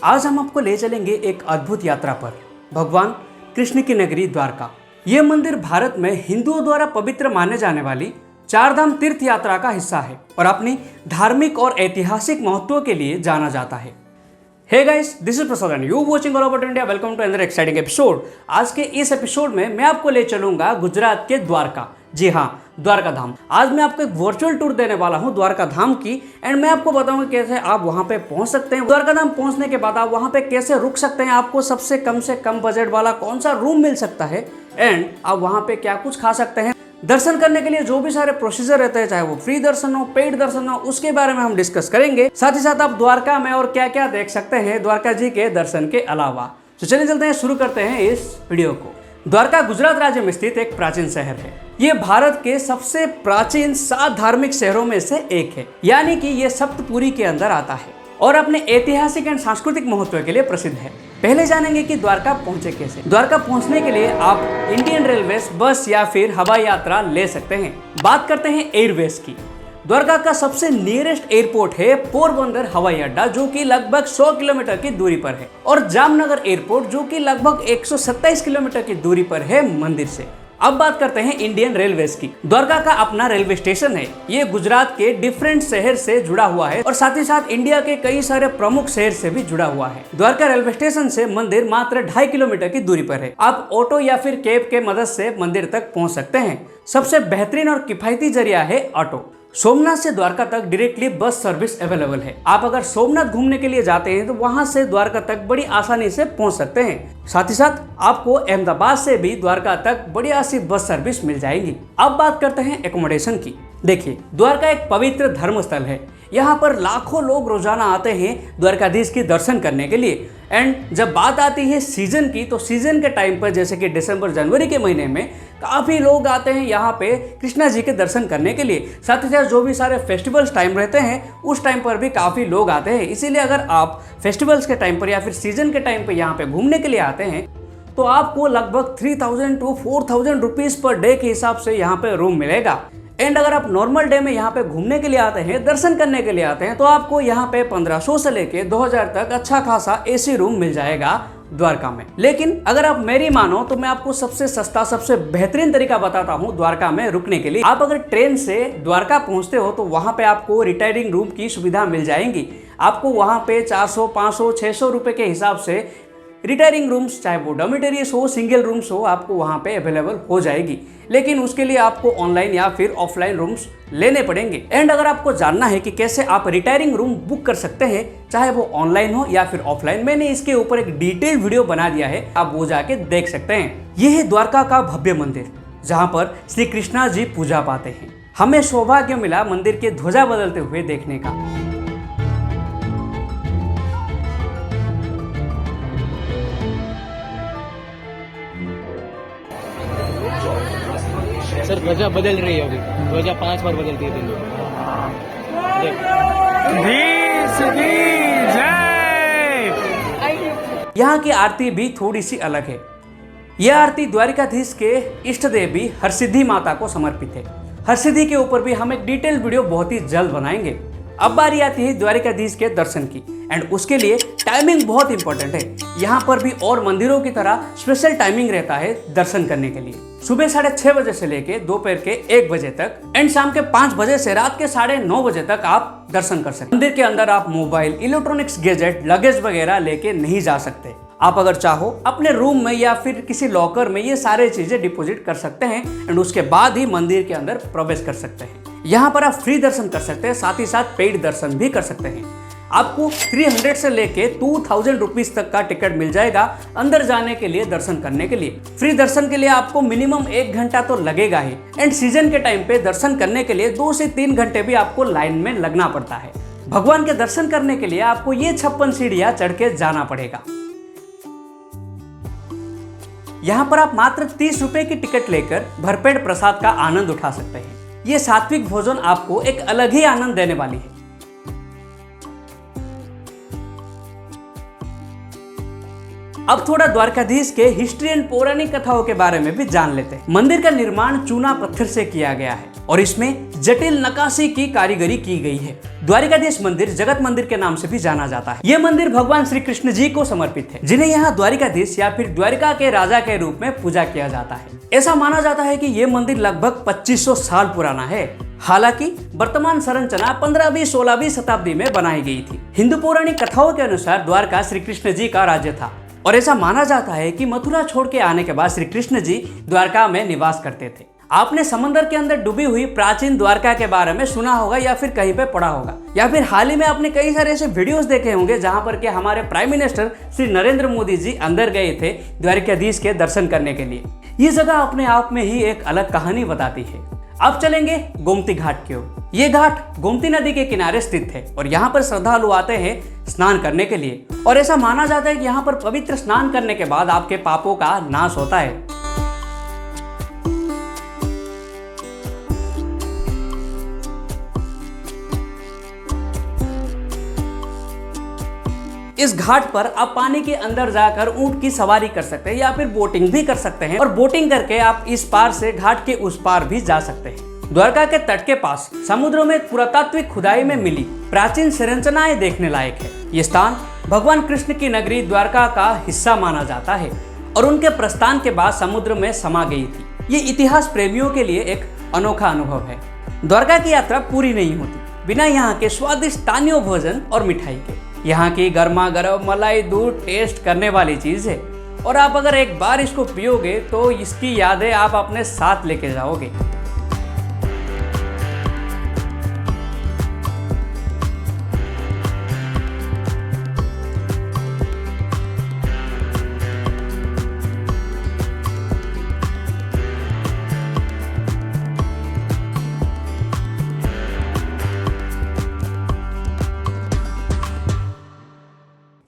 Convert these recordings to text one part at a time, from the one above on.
आज हम आपको ले चलेंगे एक अद्भुत यात्रा पर, भगवान कृष्ण की नगरी द्वारका। ये मंदिर भारत में हिंदुओं द्वारा पवित्र माने जाने वाली चारधाम तीर्थ यात्रा का हिस्सा है और अपनी धार्मिक और ऐतिहासिक महत्व के लिए जाना जाता है। Hey guys, this is Prasad and you watching all over India. Welcome to another exciting episode. आज के इस एपिसोड में मैं आपको ले चलूंगा गुजरात के द्वारका। जी हाँ, द्वारका धाम। आज मैं आपको एक वर्चुअल टूर देने वाला हूँ द्वारका धाम की एंड मैं आपको बताऊंगा कैसे आप वहाँ पे पहुँच सकते हैं। द्वारका धाम पहुँचने के बाद आप वहाँ पे कैसे रुक सकते हैं, आपको सबसे कम बजट वाला कौन सा रूम मिल सकता है एंड आप वहाँ पे क्या कुछ खा सकते हैं। दर्शन करने के लिए जो भी सारे प्रोसीजर रहते हैं, चाहे वो फ्री दर्शन हो, पेड दर्शन हो, उसके बारे में हम डिस्कस करेंगे। साथ ही साथ आप द्वारका में और क्या क्या देख सकते हैं द्वारका जी के दर्शन के अलावा। तो चलिए चलते हैं, शुरू करते हैं इस वीडियो को। द्वारका गुजरात राज्य में स्थित एक प्राचीन शहर है। ये भारत के सबसे प्राचीन 7 धार्मिक शहरों में से एक है, यानी कि ये सप्तपुरी के अंदर आता है और अपने ऐतिहासिक एंड सांस्कृतिक महत्व के लिए प्रसिद्ध है। पहले जानेंगे कि द्वारका पहुंचे कैसे। द्वारका पहुंचने के लिए आप इंडियन रेलवेज, बस या फिर हवाई यात्रा ले सकते हैं। बात करते हैं एयरवेज की। द्वारका का सबसे नियरेस्ट एयरपोर्ट है पोरबंदर हवाई अड्डा, जो कि लगभग 100 किलोमीटर की दूरी पर है, और जामनगर एयरपोर्ट जो कि लगभग 127 किलोमीटर की दूरी पर है मंदिर से। अब बात करते हैं इंडियन रेलवेज की। द्वारका का अपना रेलवे स्टेशन है। ये गुजरात के डिफरेंट शहर से जुड़ा हुआ है और साथ ही साथ इंडिया के कई सारे प्रमुख शहर से भी जुड़ा हुआ है। द्वारका रेलवे स्टेशन से मंदिर मात्र 2.5 किलोमीटर की दूरी पर है। आप ऑटो या फिर कैब के मदद से मंदिर तक पहुंच सकते हैं। सबसे बेहतरीन और किफायती जरिया है ऑटो। सोमनाथ से द्वारका तक डायरेक्टली बस सर्विस अवेलेबल है। आप अगर सोमनाथ घूमने के लिए जाते हैं तो वहां से द्वारका तक बड़ी आसानी से पहुंच सकते हैं। साथ ही साथ आपको अहमदाबाद से भी द्वारका तक बढ़िया सी बस सर्विस मिल जाएगी। अब बात करते हैं एकोमोडेशन की। देखिए, द्वारका एक पवित्र धर्म स्थल है। यहाँ पर लाखों लोग रोजाना आते हैं द्वारकाधीश के दर्शन करने के लिए। एंड जब बात आती है सीजन की, तो सीजन के टाइम पर जैसे कि दिसंबर जनवरी के महीने में काफ़ी लोग आते हैं यहाँ पे कृष्णा जी के दर्शन करने के लिए। साथ ही साथ जो भी सारे फेस्टिवल्स टाइम रहते हैं उस टाइम पर भी काफ़ी लोग आते हैं। इसीलिए अगर आप फेस्टिवल्स के टाइम पर या फिर सीजन के टाइम पर यहाँ पे घूमने के लिए आते हैं तो आपको लगभग 3000 to 4000 रुपीज़ पर डे के हिसाब से यहाँ पे रूम मिलेगा। एंड अगर आप नॉर्मल डे में यहाँ पे घूमने के लिए आते हैं, दर्शन करने के लिए आते हैं, तो आपको यहाँ पे 1500 से लेके 2000 तक अच्छा खासा एसी रूम मिल जाएगा द्वारका में। लेकिन अगर आप मेरी मानो तो मैं आपको सबसे सस्ता, सबसे बेहतरीन तरीका बताता हूँ द्वारका में रुकने के लिए। आप अगर ट्रेन से द्वारका पहुँचते हो तो वहाँ पे आपको रिटायरिंग रूम की सुविधा मिल जाएगी। आपको वहाँ पे 400, 500, 600 रुपये के हिसाब से रिटायरिंग रूम्स, चाहे वो डॉर्मिटरीज हो, सिंगल रूम्स हो, आपको वहाँ पे अवेलेबल हो जाएगी। लेकिन उसके लिए आपको ऑनलाइन या फिर ऑफलाइन रूम्स लेने पड़ेंगे। एंड अगर आपको जानना है कि कैसे आप रिटायरिंग रूम बुक कर सकते हैं, चाहे वो ऑनलाइन हो या फिर ऑफलाइन, मैंने इसके ऊपर एक डिटेल वीडियो बना दिया है, आप वो जाके देख सकते हैं। यह है द्वारका का भव्य मंदिर, जहाँ पर श्री कृष्णा जी पूजा पाते हैं। हमें सौभाग्य मिला मंदिर के ध्वजा बदलते हुए देखने का। सर ध्वजा बदल रही है, अभी ध्वजा 5 बार बदलती है दिन में। यहाँ की आरती भी थोड़ी सी अलग है। यह आरती द्वारिकाधीश के इष्ट देवी हरसिद्धि माता को समर्पित है। हरसिद्धि के ऊपर भी हम एक डिटेल वीडियो बहुत ही जल्द बनाएंगे। अब बारी आती है द्वारिकाधीश के दर्शन की एंड उसके लिए टाइमिंग बहुत इंपॉर्टेंट है। यहाँ पर भी और मंदिरों की तरह स्पेशल टाइमिंग रहता है दर्शन करने के लिए। सुबह 6:30 बजे से लेके दोपहर के 1 बजे तक एंड शाम के 5 बजे से रात के 9:30 बजे तक आप दर्शन कर सकते हैं। मंदिर के अंदर आप मोबाइल, इलेक्ट्रॉनिक्स गैजेट, लगेज वगैरह लेके नहीं जा सकते। आप अगर चाहो अपने रूम में या फिर किसी लॉकर में ये सारे चीजें डिपॉजिट कर सकते हैं एंड उसके बाद ही मंदिर के अंदर प्रवेश कर सकते हैं। यहाँ पर आप फ्री दर्शन कर सकते हैं, साथ ही साथ पेड दर्शन भी कर सकते हैं। आपको 300 से लेके 2000 रुपीज तक का टिकट मिल जाएगा अंदर जाने के लिए, दर्शन करने के लिए। फ्री दर्शन के लिए आपको मिनिमम 1 घंटा तो लगेगा ही एंड सीजन के टाइम पे दर्शन करने के लिए 2 से 3 घंटे भी आपको लाइन में लगना पड़ता है। भगवान के दर्शन करने के लिए आपको ये 56 सीढ़ियां चढ़ के जाना पड़ेगा। यहाँ पर आप मात्र 30 रुपए की टिकट लेकर भरपेट प्रसाद का आनंद उठा सकते हैं। ये सात्विक भोजन आपको एक अलग ही आनंद देने वाली है। अब थोड़ा द्वारकाधीश के हिस्ट्री एंड पौराणिक कथाओं के बारे में भी जान लेते हैं। मंदिर का निर्माण चूना पत्थर से किया गया है और इसमें जटिल नक्काशी की कारीगरी की गई है। द्वारिकाधीश मंदिर जगत मंदिर के नाम से भी जाना जाता है। यह मंदिर भगवान श्री कृष्ण जी को समर्पित है, जिन्हें यहाँ द्वारिकाधीश या फिर द्वारिका के राजा के रूप में पूजा किया जाता है। ऐसा माना जाता है कि यह मंदिर लगभग 2500 साल पुराना है। हालांकि वर्तमान संरचना 15वीं 16वीं शताब्दी में बनाई गई थी। हिंदू पौराणिक कथाओं के अनुसार द्वारका श्री कृष्ण जी का राज्य था और ऐसा माना जाता है कि मथुरा छोड़ के आने के बाद श्री कृष्ण जी द्वारका में निवास करते थे। आपने समंदर के अंदर डूबी हुई प्राचीन द्वारका के बारे में सुना होगा या फिर कहीं पे पढ़ा होगा, या फिर हाल ही में आपने कई सारे ऐसे वीडियोस देखे होंगे जहां पर के हमारे प्राइम मिनिस्टर श्री नरेंद्र मोदी जी अंदर गए थे द्वारिकाधीश के दर्शन करने के लिए। ये जगह अपने आप में ही एक अलग कहानी बताती है। अब चलेंगे गोमती घाट की ओर। ये घाट गोमती नदी के किनारे स्थित है और यहाँ पर श्रद्धालु आते हैं स्नान करने के लिए, और ऐसा माना जाता है कि यहाँ पर पवित्र स्नान करने के बाद आपके पापों का नाश होता है। इस घाट पर आप पानी के अंदर जाकर ऊंट की सवारी कर सकते हैं या फिर बोटिंग भी कर सकते हैं, और बोटिंग करके आप इस पार से घाट के उस पार भी जा सकते हैं। द्वारका के तट के पास समुद्र में पुरातात्विक खुदाई में मिली प्राचीन संरचनाएं देखने लायक है। ये स्थान भगवान कृष्ण की नगरी द्वारका का हिस्सा माना जाता है और उनके प्रस्थान के बाद समुद्र में समा गई थी। ये इतिहास प्रेमियों के लिए एक अनोखा अनुभव है। द्वारका की यात्रा पूरी नहीं होती बिना यहाँ के स्वादिष्ट स्थानीय भोजन और मिठाई के। यहाँ की गर्मा गर्म मलाई दूध टेस्ट करने वाली चीज है, और आप अगर एक बार इसको पियोगे तो इसकी यादें आप अपने साथ लेके जाओगे।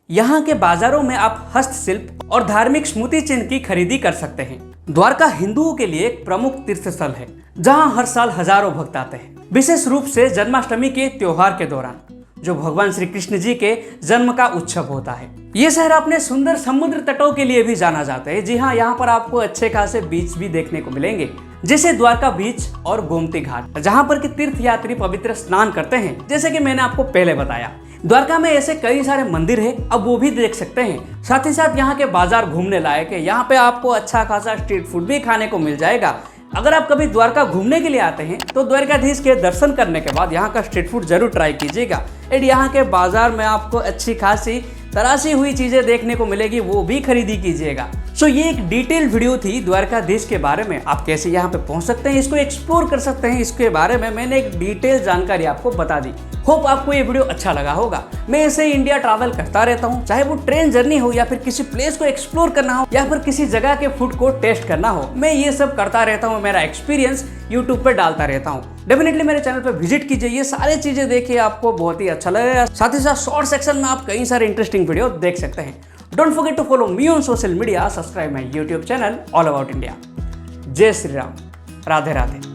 यहाँ के बाजारों में आप हस्तशिल्प और धार्मिक स्मृति चिन्ह की खरीदी कर सकते हैं। द्वारका हिंदुओं के लिए एक प्रमुख तीर्थ स्थल है, जहाँ हर साल हजारों भक्त आते हैं, विशेष रूप से जन्माष्टमी के त्योहार के दौरान, जो भगवान श्री कृष्ण जी के जन्म का उत्सव होता है। ये शहर अपने सुंदर समुद्र तटों के लिए भी जाना जाता है। जी हाँ, यहाँ पर आपको अच्छे खासे बीच भी देखने को मिलेंगे, जैसे द्वारका बीच और गोमती घाट, जहाँ पर कि तीर्थ यात्री पवित्र स्नान करते हैं, जैसे कि मैंने आपको पहले बताया। द्वारका में ऐसे कई सारे मंदिर है, अब वो भी देख सकते हैं। साथ ही साथ यहाँ के बाजार घूमने लायक है। यहाँ पे आपको अच्छा खासा स्ट्रीट फूड भी खाने को मिल जाएगा। अगर आप कभी द्वारका घूमने के लिए आते हैं तो द्वारकाधीश के दर्शन करने के बाद यहाँ का स्ट्रीट फूड जरूर ट्राई कीजिएगा। एंड यहाँ के बाजार में आपको अच्छी खासी तराशी हुई चीजें देखने को मिलेगी, वो भी खरीदी कीजिएगा। सो ये एक डिटेल वीडियो थी द्वारकाधीश के बारे में। आप कैसे यहाँ पे पहुँच सकते हैं, इसको एक्सप्लोर कर सकते हैं, इसके बारे में मैंने एक डिटेल जानकारी आपको बता दी। होप आपको ये वीडियो अच्छा लगा होगा। मैं ऐसे ही इंडिया ट्रैवल करता रहता हूँ, चाहे वो ट्रेन जर्नी हो या फिर किसी प्लेस को एक्सप्लोर करना हो या फिर किसी जगह के फूड को टेस्ट करना हो, मैं ये सब करता रहता हूँ। मेरा एक्सपीरियंस यूट्यूब पर डालता रहता हूँ। डेफिनेटली मेरे चैनल पर विजिट कीजिए, ये सारी चीजें देखिए, आपको बहुत ही अच्छा लगेगा। साथ ही साथ शॉर्ट सेक्शन में आप कई सारे इंटरेस्टिंग वीडियो देख सकते हैं। Don't forget to follow me on social media, subscribe my YouTube channel all about India. जय श्री राम, राधे राधे।